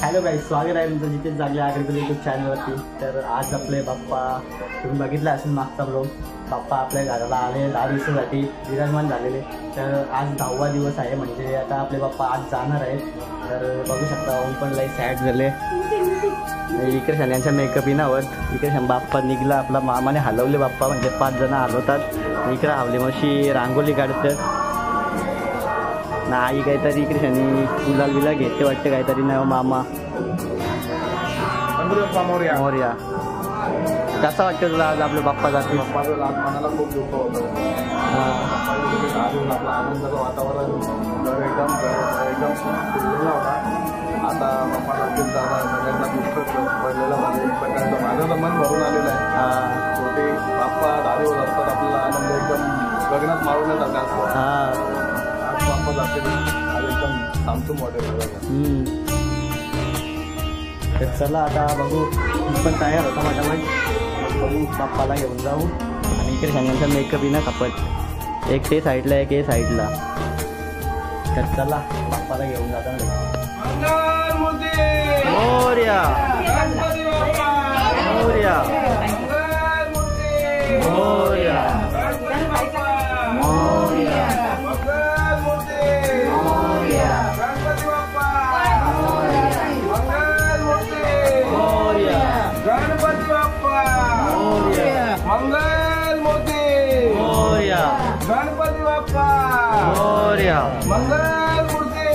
Hello guys, स्वागत आहे तुमचं जिथे जागले आगरी यूट्यूब चॅनलवरती। तर आज आपले बाप्पा तुम्ही बघितलं असेल मागचा ब्लॉग, बाप्पा आपल्या घराला आले 10 दिवसासाठी विराजमान झालेले। तर आज 10वा दिवस आहे, म्हणजे आता आपले बाप्पा आज जाणार आहेत। तर बघू शकता ओम पण लई सॅड झाले। इकडे यांच्या मेकअप इनावर इकडे बाप्पा निघला, आपला मामाने हलवले बाप्पा, म्हणजे 5 जण हलवतात। इकडे हवले मशी रांगोली काढतात नाही, काहीतरी इकडे शनी गुलाल बिला घेते वाटते काहीतरी नाही मामा मोरया। कसा वाटतं तुला आज आपले बाप्पा जाते? बाप्पाचं आज मनाला खूप दुःख होतं। आपलं आनंदाचं वातावरण एकदम फुललेला होता। आता बाप्पा जातील जाणार सगळ्यांना दुःख पडलेलं म्हणजे एक प्रकारचं माझं तर मन भरून आलेलं आहे। शेवटी बाप्पा धारेवर असतात, आपल्याला आनंद एकदम गगनात मारून येतात असं। आज बाप्पा जातील, आज एकदम सामसूम वाटेल। तर चला आता बघू, मी पण तयार होता माझ्यामध्ये, बघू बाप्पाला घेऊन जाऊ। आणि इकडे सगळ्यांचा मेकअप ना कपट, एक ते साईडला एक हे साईडला। तर चला बाप्पाला घेऊन जाता मोरया मोरया मोरया मोरया गणपती बाप्पा मंगल मूर्ती मोरया गणपती बाप्पा मोरया मंगल मूर्ती मोरया गणपती बाप्पा मोरया मंगल मूर्ती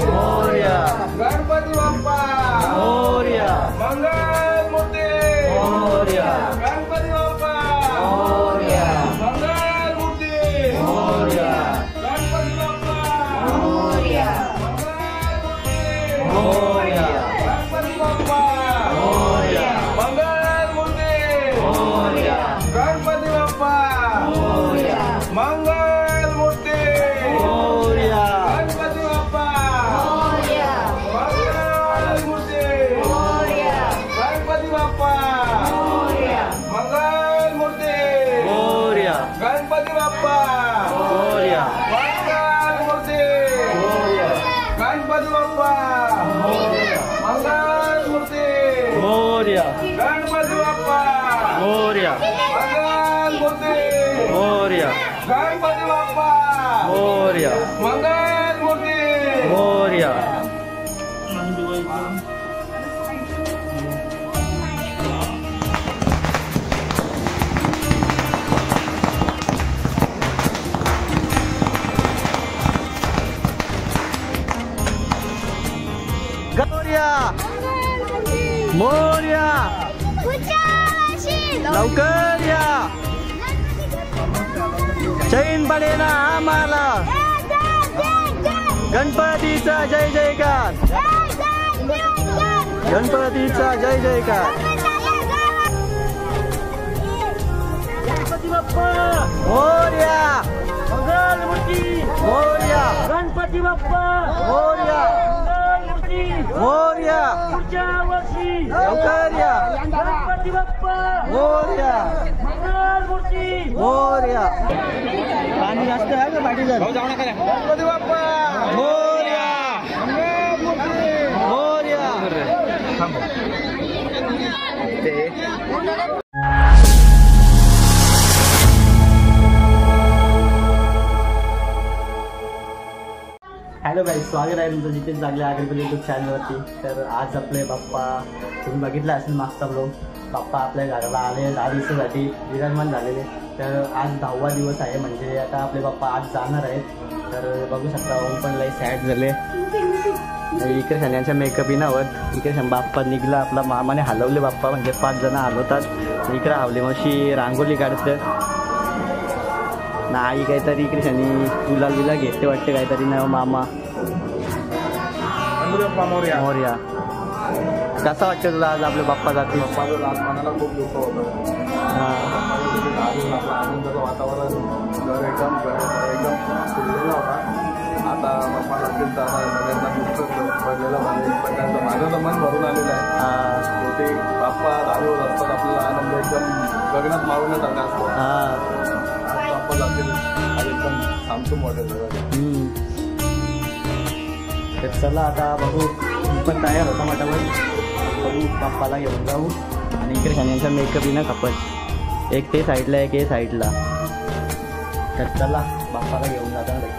मोरया गणपती बाप्पा मोरया मंगल मूर्ती मोरया गणपती बाप्पा मोरया मोरया गणपती बाप्पा मोरया मंगल मूर्ती मोरया गणपती बाप्पा मोरया मंगल मूर्ती मोरया गणपती बाप्पा मोरया मंगल मूर्ती गणपती बाप्पा मोरया मंगल मूर्ती मोरया गणपती बाप्पा मोरया मंगल मूर्ती मोरया गणपती बाप्पा मोरया मंगल मूर्ती मोरया गणपती बाप्पा मोरया मंगल मूर्ती मोरया गणपती बाप्पा मोरया मंगल मूर्ती मोरया। मोरया लवकर या, चैन पडे ना आम्हाला। गणपतीचा जय जयकार, गणपतीचा जय जयकार। गणपती बाप्पा मोरया मंगल मूर्ती मोरया गणपती बाप्पा मोरया मंगल मूर्ती मोरया पुढच्या वर्षी लवकर या, गणपती बाप्पा मोरया मंगल मूर्ती मोरया। पाणी जास्त आहे का पाठी जर गणपती बाप्पा मोरया मंगल मूर्ती मोरया। हॅलो गाईज, स्वागत आहे तुमचं जिथे जागले आगरी यूट्यूब चॅनलवरती। तर आज आपले बाप्पा तुम्ही बघितलं असेल मागचा ब्लॉग, बाप्पा आपल्या घराला आले 10 दिवसासाठी विराजमान झालेले। तर आज 10वा दिवस आहे, म्हणजे आता आपले बाप्पा आज जाणार आहेत। तर बघू शकता ओम पण लई सॅड झाले। इकडे सगळ्यांच्या मेकअप इनावर इकडे बाप्पा निघला, आपला मामाने हलवले बाप्पा, म्हणजे 5 जण हलवतात। इकडे हवले मशी रांगोली काढतात नाही, काहीतरी इकडे शनी गुलाल बिला घेते वाटते काहीतरी नाही मामा मोरया। कसा वाटतं तुला आज आपले बाप्पा जाते? बाप्पाचं आज मनाला खूप दुःख होतं। आपलं आनंदाचं वातावरण एकदम फुललेलं होता। आता बाप्पा जातील जाणार सगळ्यांना दुःख पडलेलं म्हणजे एक प्रकारचं माझं तर मन भरून आलेलं आहे। शेवटी बाप्पा धारेवर असतात, आपल्याला आनंद एकदम गगनात मारून येतात असं। आज बाप्पा जातील, आज एकदम सामसूम वाटेल। तर चला आता बघू पण तयार होता मटापट. बघू बाप्पाला घेऊन जाऊ. आणि इकडे शाण्यांचा मेकअप ही ना खपत. एक ते साईडला एक हे साईडला. तर चला बाप्पाला घेऊन जाता रे.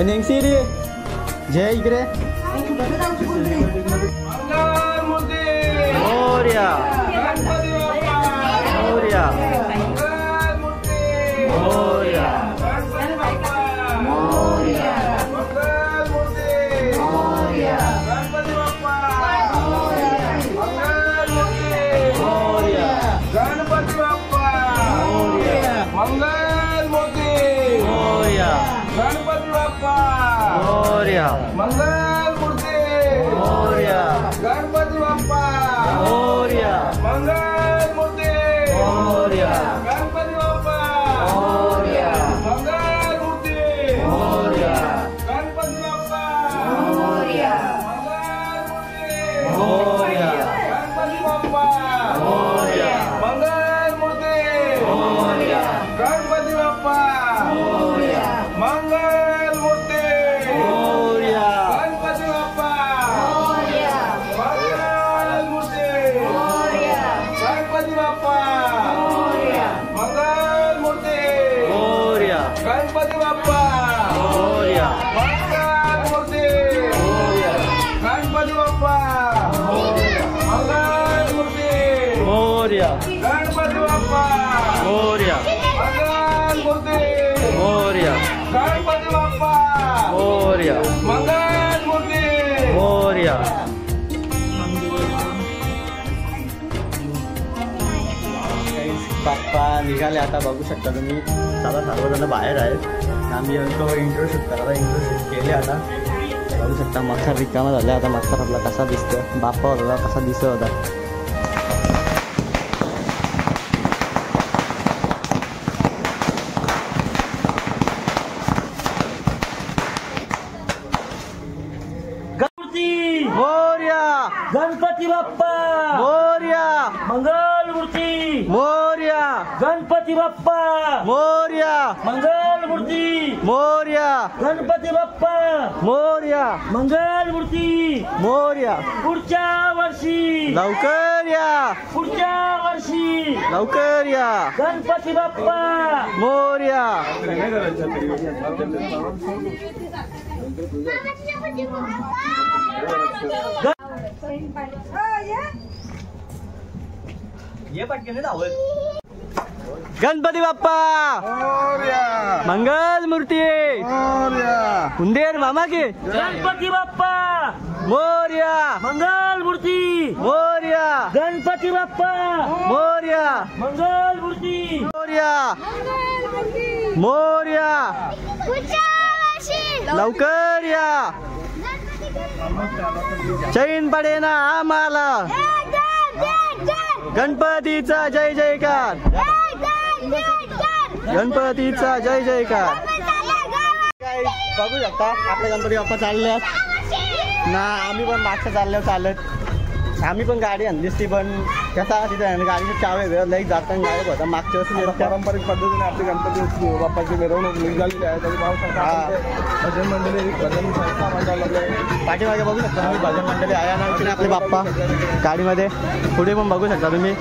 नेंगसिरी जय इकडे. मोरया मोरया मोरया मंगल मूर्ती मोरया गणपती बाप्पा मोरया मंगल मूर्ती मोरया गणपती बाप्पा मोरया मंगल मूर्ती मोरया गणपती बाप्पा मोरया मंगल मूर्ती मोरया गणपती बाप्पा मोरया मंगल मूर्ती मोरया गणपती बाप्पा मोरया मंगल मूर्ती मोरया गणपती बाप्पा मंगल मूर्ती गणपती बाप्पा मंगल मूर्ती मोरया गणपती बाप्पा मोरया मंगल मूर्ती मोरया गणपती बाप्पा मंगल मूर्ती मोरया गणपती बाप्पा मोरया मंगल मूर्ती मोरया गणपती बाप्पा मोरया मंगल मूर्ती मोरया. बाप्पा निघाले आता बघू शकता तुम्ही. आता सर्वजण बाहेर आहेत. आम्ही तो इंट्रो शूट करायला इंट्रो शूट केले आता बघू शकता. मखर रिकामा झाला आता. मखर आपला कसा दिसतो बाप्पा होता कसा दिसत होता. मोरया गणपती बाप्पा मोरया मंगल मूर्ती मोरया गणपती बाप्पा मोरया मंगल मूर्ती मोरया गणपती बाप्पा मोरया मंगल मूर्ती मोरया. पुढच्या वर्षी लवकर या पुढच्या वर्षी लवकर या गणपती बाप्पा मोरया. गणपती बाप्पा मंगल मूर्ती उंदेर मामा के गणपती बाप्पा मोरया मंगल मूर्ती मोरया गणपती बाप्पा मोरया मंगल मूर्ती मोरया मोरया. लवकर या चैन पडे ना आम्हाला. गणपतीचा जय जयकार गणपतीचा जय जयकार. काय बघू शकता आपले गणपती बाप्पा चालले ना. आम्ही पण मागच्या चालल्यावर चालत. आम्ही पण गाडी आणलीच ती पण कसा तिथे गाडीची चावे लई जाताना गायब होता. मागच्या वर्षी पारंपरिक पद्धतीने आपली गणपती बाप्पाची मिरवणूक निघालेली आहे. तरी पाहू शकता भजन मंडळी भजन संस्था मंडळ पाठीमागे बघू शकता तुम्ही भजन मंडळी आहे ना आपले बाप्पा गाडीमध्ये. पुढे पण बघू शकता तुम्ही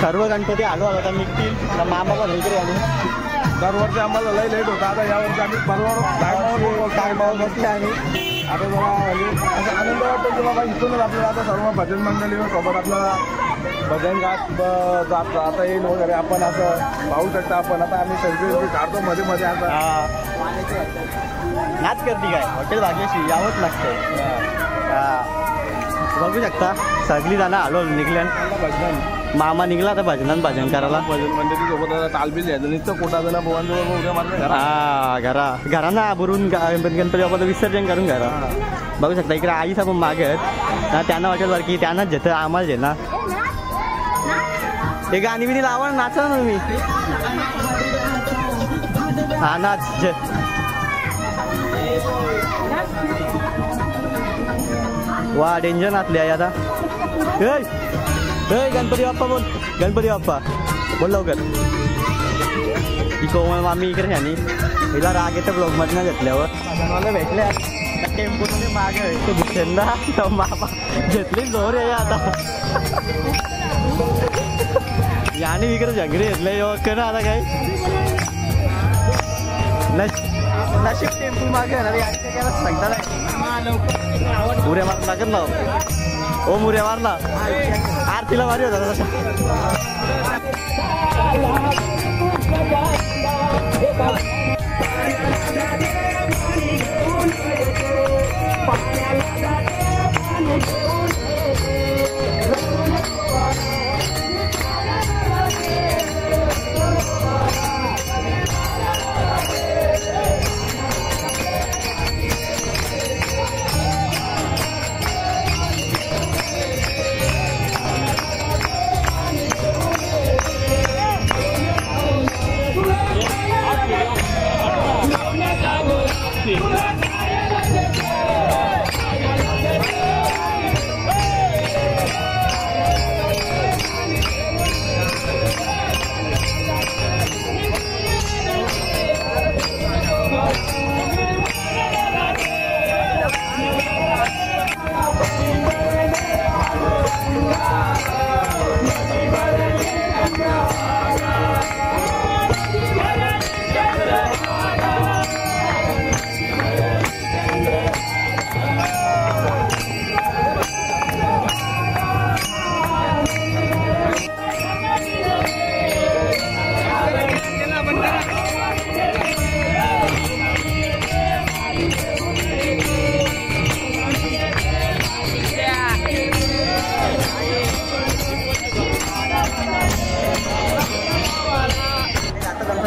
सर्व गणपती आलो आता निघतील. मामा पण इकडे आम्ही दरवर्षी आम्हाला लई लेट होता. आता यावर्षी आम्ही परवा टायमावर बसले आणि आता जरा असं आनंद वाटतो की बाबा इथूनच आपल्याला आता सर्व भजन मंडळीवर सोबत आपल्याला भजन गात जाता येईल वगैरे. आपण असं पाहू शकता. आपण आता आम्ही सेल्फी काढतो मध्ये मध्ये. आता नाच करते काय हॉटेल भाग्यशी यावंच लागते. बघू शकता सगळी जण आलो निघल्या. भजन मामा निघला आता भजनात भजन करायला. भजन मंडळी सोबत आता तालबील घ्यायचं नुसतं कोटा ना बोवांजवळ उद्या मारलं घरांना बुरून गणपती बाप्पाचं विसर्जन करून घरा. बघू शकता इकडे आईचा पण मागे आहेत ना. त्यांना वाटेल बरं की त्यांनाच घेतं आम्हाला घे ना. ते गाणी बिनी लावा नाचा ना तुम्ही. हा नाच वा डेंजर नाचली आहे आता. गणपती बाप्पा बोल, गणपती बाप्पा बोल लवकर. ही कोमल मामी इकडे आणि हिला राग येतं ब्लॉग मधनं घेतल्यावर. मला भेटल्या टेम्पोमध्ये मागे भूषणला मामा घेतली जोर आहे आता. याने इकडे जंगरी घेतलं योक ना आता काय नशीब टेम्पो मागे सांगता नाही. मुऱ्या मार लागत ना ओ, मुऱ्या मारला आरतीला मारी होता तसा.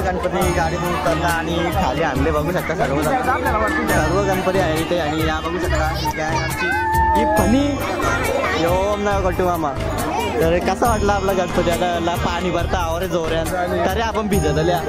गणपती गाडीतून उतरला आणि खाली आणले. बघू शकता सर्व गणपती आहे इथे. आणि या बघू शकता काय आमची ही फनी ओम ना कटू मामा. तर कसा वाटला आपला गणपती? आता पाणी भरता आवरे जोऱ्यात तरी आपण भिजत आल्या.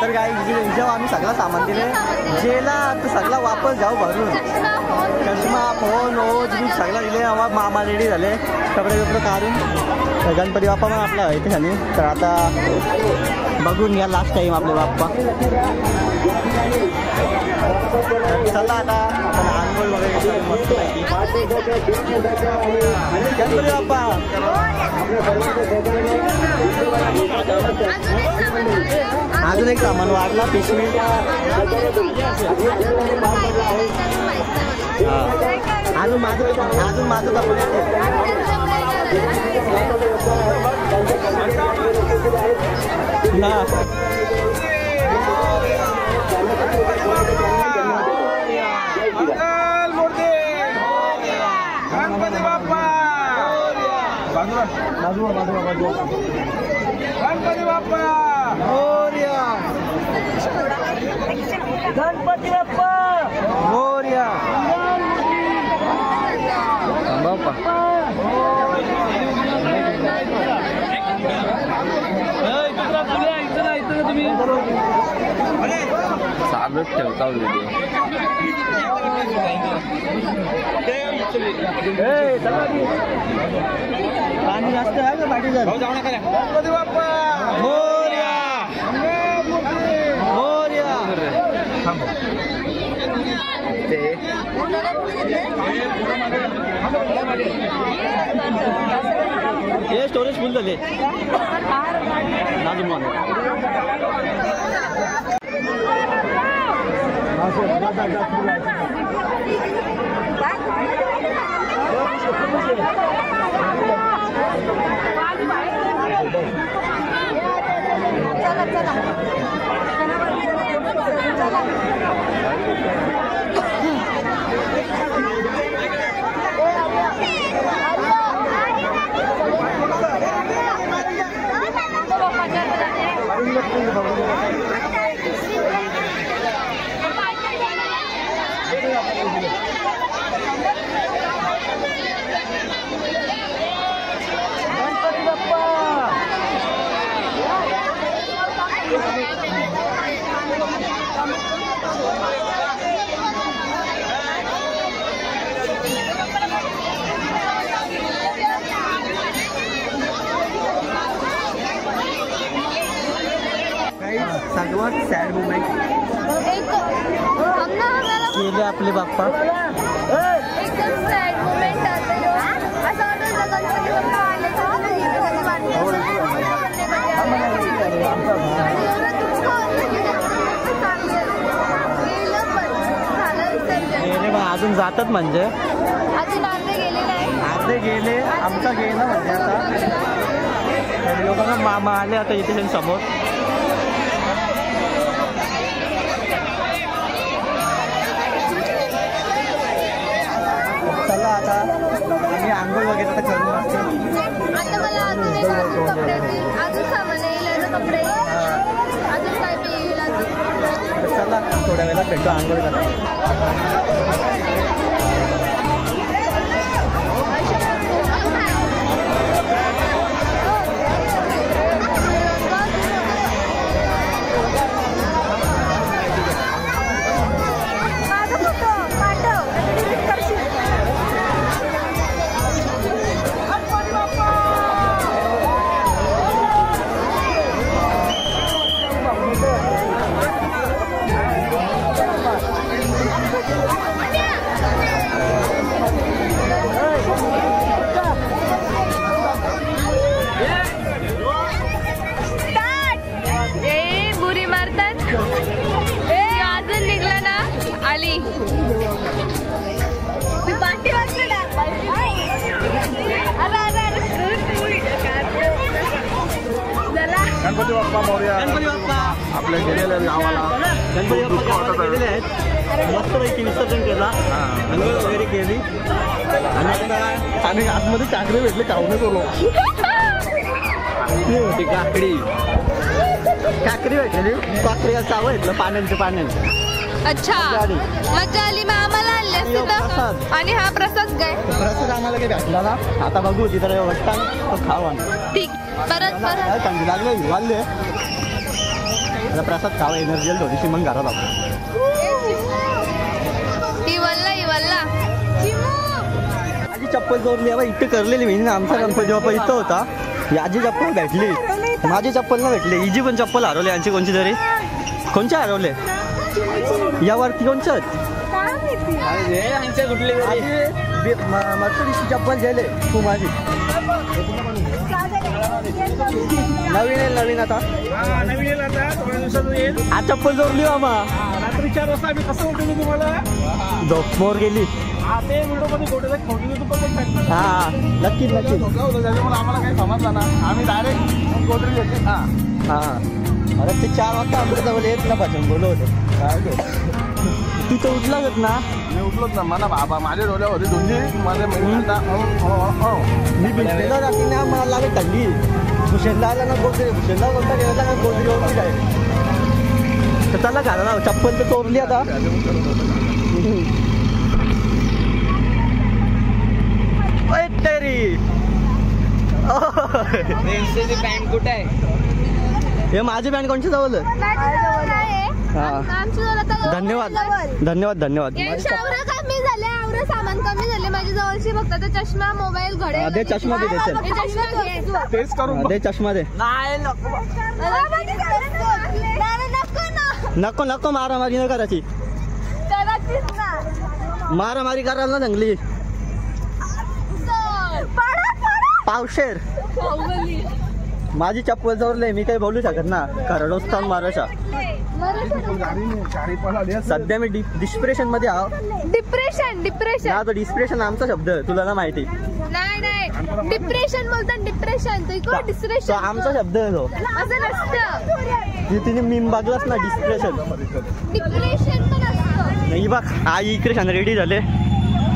तर काय जेव्हा आम्ही सगळं सामान दिले जेला तर सगळा वापस जाऊ भरून चष्मा फोन ओज बीज सगळं दिले मामा रेडी झाले कपडे बिपडे काढून गणपती बाप्पा पण आपला इथे झाली तर आता बघून घ्या लास्ट टाईम आपले बाप्पा चला आता आपण आंघोळ वगैरे मस्त गणपती बाप्पा अजून एक सामान वाढला पिशवी अजून माझं कपडे गणपती बाप्पा गणपती बाप्पा मोरया गणपती बाप्पा मोरया बाप्पा चालूच ठेवता पाणी जास्त आहे का पाठी गणपती बाप्पा मोरया मोरया हे स्टोरेज फुल झाले अजून सर्वात सॅड मुमेंट केले आपले बाप्पा एकदम सॅड मुमेंट असं गणपती बाप्पा आले गेले मग अजून जातात म्हणजे अजून अर्धे गेले आमचा गेला म्हणजे आता लोकांना मामा आले आता इथे समोर चला आता आम्ही आंघोळ वगैरे तर करून आता मला अजून सामान येईल कपडे अजून काय येईल चला थोड्या वेळात भेटतो आंघोळ करतो गाडी पाठी वाजली ना गणपती बाप्पा मोरया. गणपती बाप्पा. आपल्या गेलेल्या गावाला गणपती बाप्पा गावाला गेलेले आहेत. मस्तपैकी विसर्जन केला, अंघोळ वगैरे केली आणि आतमध्ये काकडे भेटले खाऊन बोलो. होती काकडी भेटलेली. काकडीला चावं घेतलं पाण्याचं. अच्छा मजा आली. मग आम्हाला आणले असते प्रसाद. तर. आणि हा प्रसाद काय प्रसाद आम्हाला काही भेटला ना. आता बघू तिथं वाटतं तो खावा. ठीक परत थंडी लागले वाढले. आता प्रसाद खावा, एनर्जी थोडीशी मग घरात आपण. इवल्ला माझी चप्पल जोडली आहे इथे करलेली मी ना. आमचा गणपती बाप्पा इथं होता. याची चप्पल भेटली, माझी चप्पल ना भेटली. हिची पण चप्पल हरवली. यांची कोणची तरी. कोणचे हरवले यावरती? कोणच्या कुठली मर्सडीची चप्पल गेले तू माझी. नवीन आता आज चप्पल जोडली मामा. रात्री 4 वाजता आम्ही कसं उठवलं तुम्हाला? मोर गेली. ते व्हिडिओ मध्ये फोटो हा नक्कीच. त्याच्यामुळे आम्हाला काही समजलं ना. आम्ही डायरेक्ट गोदरी घेतली. हा अरे ते 4 वाजता अमृतावर येत ना पाचन बोलव होतं. तू तर उठला गत ना. मी उठलोच ना. मला बाबा माझ्या डोळ्या होते दोन्ही. माझ्या मी भिजलेलो रात्री ना. मला लागत थंडी. भूषणला आला ना गोदरी. भूषणला कोणता गेला ना गोदरी होती काय. तर त्याला घाला ना. चप्पल तर चोरली आता. तरी बँक कुठे आहे? हे माझी बँड कोणची जवळ. धन्यवाद. सामान कमी झाले माझ्या जवळची. फक्त ते चष्मा, मोबाईल, घडे. दे चष्मा दे. तेच करून दे चष्मा दे. नको मारामारी न करायची. मारामारी करायला ना चांगली. पावशेर माझी चप्पल जोरले. मी काही बोलू शकत ना. खरडोस्तान महाराष्ट्र. सध्या मी डिप्रेशन मध्ये आहो. डिप्रेशन तो डिप्रेशन आमचा शब्द तुला ना माहिती. नाही डिप्रेशन बोलतात. डिप्रेशन तो आमचा शब्द आहे. तो असं नसतं. तिने मी बघलास ना. डिप्रेशन पण असतं. नाही बघ. आई इकडे रेडी झाले.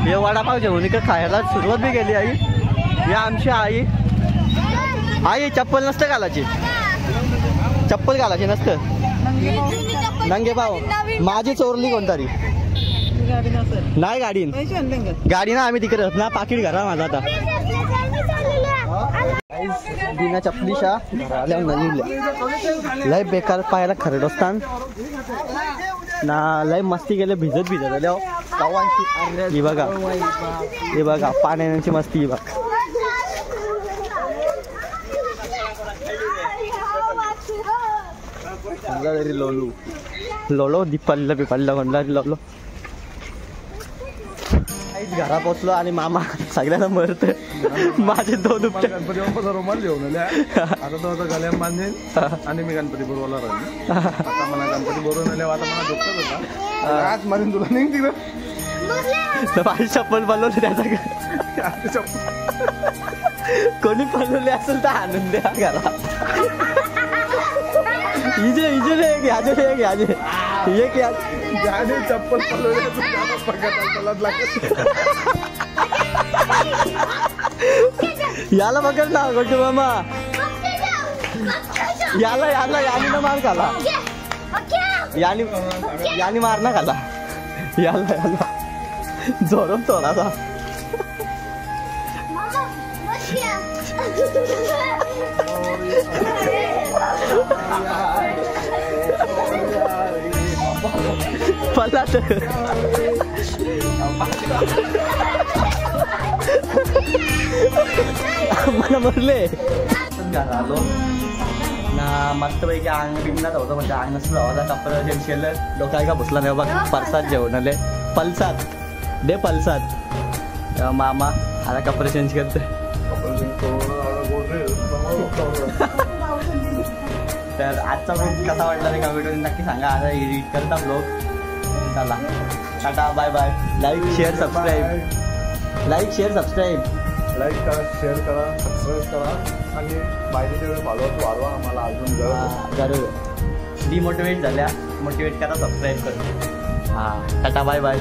हे वडापाव जेवण इकडे खायला सुरुवात बी केली. आई या आमची आई चप्पल नसतं घालायची. चप्पल घालायची नसतं. नंगे भाऊ माझी चोरली कोणतरी. नाही गाडी ना. आम्ही तिकडे ना. पाकिट घरा माझा आता. बिना चपलीशा आल्या लय बेकार. पाहायला खरडोस्तान ना. लय मस्ती केले. भिजत आल्या कवांची. हे बघा पाण्याची मस्ती. बघ तरी लोलो दिपालीला बिपालीला म्हणला लोलो. घरा पोचलो आणि मामा सगळ्यांना मरत. माझे 2 उपचार. गणपती बाप्पाचा रुमाल घेऊन आले. आता तो आता गळ्यात बांधेन आणि मी गणपती बरोबर राहिलो. आता मला गणपती बरोबर आले. आता मला दुखत होता. आज मारून तुला नाही तिकडं. माझी चप्पल बनवली. त्याचा कोणी बनवले असेल तर आणून द्या घरा. इजे चप्पल याला पकड ना. गोटू मामा यानी ना मार खाला. यानी मार ना खाला. याला जोरम थोडासा. पला मला मरले. आलो ना मस्तपैकी अंग बिंगणात होतं. म्हणजे अंग नसलं हवाला. कपडा चेंज केलं. डोक्याला का बसला नाही. बघ परसाद जेवण आले. पल्साद दे पल्साद. मामा आता कपडे चेंज करते. तर आजचा ब्लॉग कसा वाटला ते कमेंटमध्ये नक्की सांगा. आता एडिट करता ब्लॉग चला tata bye bye. Like share subscribe. Like share subscribe. Like करा, शेअर करा, सबस्क्राईब करा आणि पाहिजे तेवढे फॉलोअर्स वाढवा. आम्हाला अजून जरूर डिमोटिवेट झाल्या, मोटिवेट करा, सबस्क्राईब करा. हां टाटा बाय बाय.